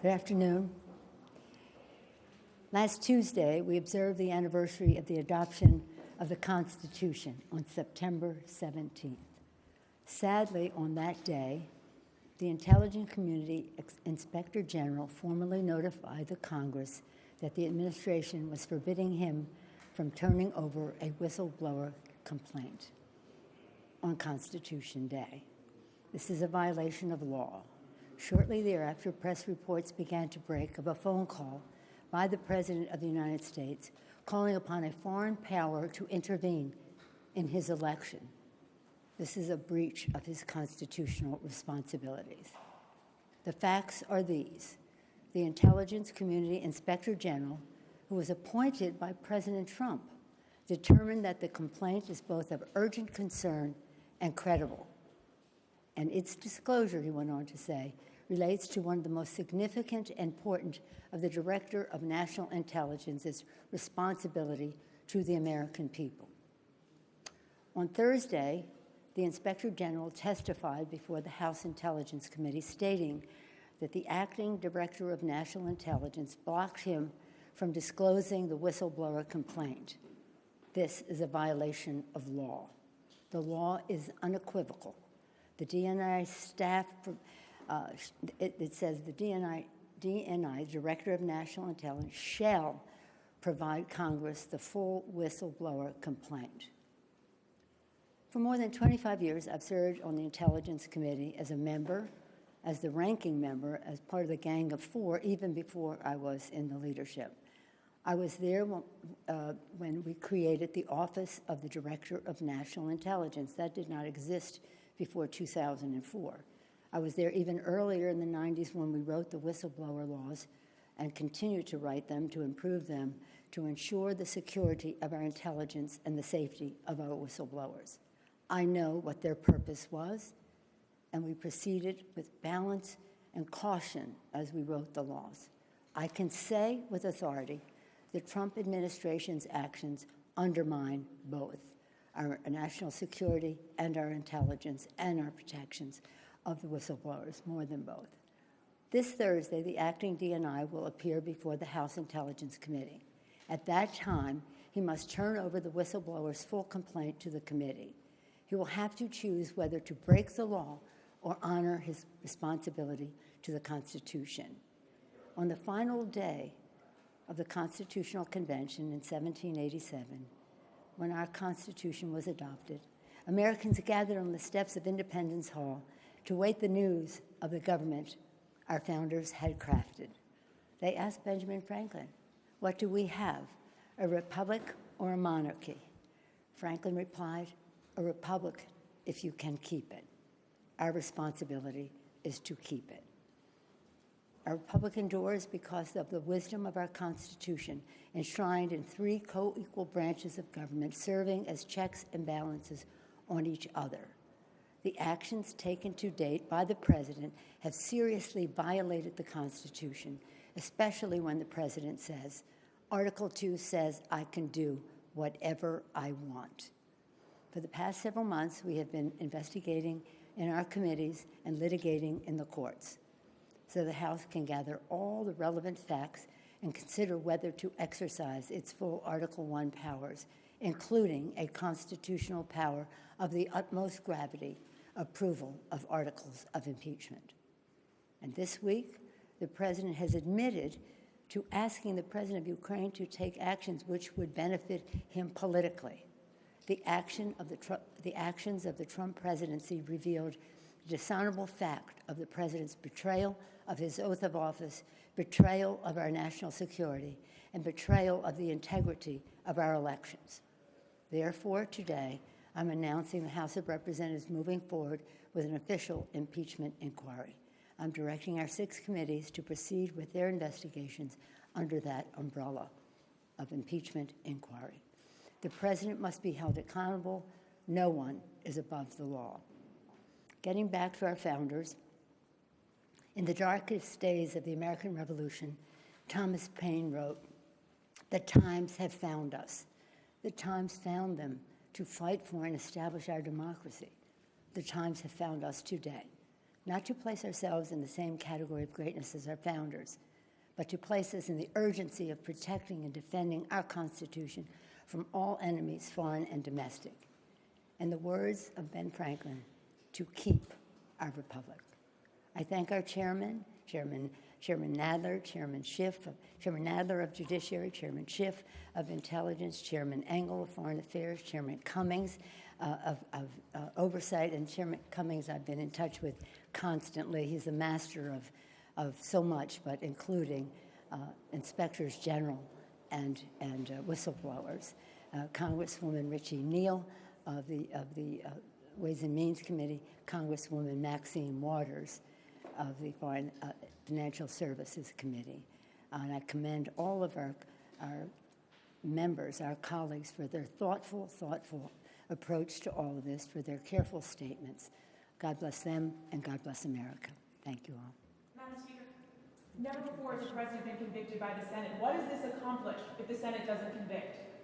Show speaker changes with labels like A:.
A: Good afternoon. Last Tuesday, we observed the anniversary of the adoption of the Constitution on September 17th. Sadly, on that day, the Intelligence Community Inspector General formally notified the Congress that the administration was forbidding him from turning over a whistleblower complaint on Constitution Day. This is a violation of law. Shortly thereafter, press reports began to break of a phone call by the President of the United States calling upon a foreign power to intervene in his election. This is a breach of his constitutional responsibilities. The facts are these. The Intelligence Community Inspector General, who was appointed by President Trump, determined that the complaint is both of urgent concern and credible. And its disclosure, he went on to say, relates to one of the most significant and important of the Director of National Intelligence's responsibility to the American people. On Thursday, the Inspector General testified before the House Intelligence Committee stating that the acting Director of National Intelligence blocked him from disclosing the whistleblower complaint. This is a violation of law. The law is unequivocal. The DNI staff, it says the DNI, Director of National Intelligence, shall provide Congress the full whistleblower complaint. For more than 25 years, I've served on the Intelligence Committee as a member, as the ranking member, as part of the Gang of Four, even before I was in the leadership. I was there when we created the Office of the Director of National Intelligence. That did not exist before 2004. I was there even earlier in the 90s when we wrote the whistleblower laws and continue to write them to improve them to ensure the security of our intelligence and the safety of our whistleblowers. I know what their purpose was, and we proceeded with balance and caution as we wrote the laws. I can say with authority the Trump administration's actions undermine both our national security and our intelligence and our protections of the whistleblowers, more than both. This Thursday, the acting DNI will appear before the House Intelligence Committee. At that time, he must turn over the whistleblower's full complaint to the committee. He will have to choose whether to break the law or honor his responsibility to the Constitution. On the final day of the Constitutional Convention in 1787, when our Constitution was adopted, Americans gathered on the steps of Independence Hall to await the news of the government our founders had crafted. They asked Benjamin Franklin, "What do we have, a republic or a monarchy?" Franklin replied, "A republic if you can keep it. Our responsibility is to keep it." Our republic endures because of the wisdom of our Constitution, enshrined in three co-equal branches of government serving as checks and balances on each other. The actions taken to date by the President have seriously violated the Constitution, especially when the President says, Article 2 says I can do whatever I want. For the past several months, we have been investigating in our committees and litigating in the courts, so the House can gather all the relevant facts and consider whether to exercise its full Article 1 powers, including a constitutional power of the utmost gravity, approval of articles of impeachment. And this week, the President has admitted to asking the President of Ukraine to take actions which would benefit him politically. The actions of the Trump presidency revealed the dishonorable fact of the President's betrayal of his oath of office, betrayal of our national security, and betrayal of the integrity of our elections. Therefore, today, I'm announcing the House of Representatives moving forward with an official impeachment inquiry. I'm directing our 6 committees to proceed with their investigations under that umbrella of impeachment inquiry. The President must be held accountable. No one is above the law. Getting back to our founders, in the darkest days of the American Revolution, Thomas Paine wrote, "The times have found us. The times found them to fight for and establish our democracy. The times have found us today. not to place ourselves in the same category of greatness as our founders, but to place us in the urgency of protecting and defending our Constitution from all enemies, foreign and domestic. In the words of Ben Franklin, to keep our republic. I thank our chairman, Chairman Nadler, Chairman Nadler of Judiciary, Chairman Schiff of Intelligence, Chairman Engel of Foreign Affairs, Chairman Cummings of Oversight, and Chairman Cummings I've been in touch with constantly. He's a master of so much, but including inspectors general and whistleblowers. Congresswoman Richie Neal of the Ways and Means Committee, Congresswoman Maxine Waters of the Foreign Financial Services Committee. And I commend all of our members, our colleagues, for their thoughtful approach to all of this, for their careful statements. God bless them, and God bless America. Thank you all.
B: Madam Speaker, never before has the President been convicted by the Senate. What does this accomplish if the Senate doesn't convict?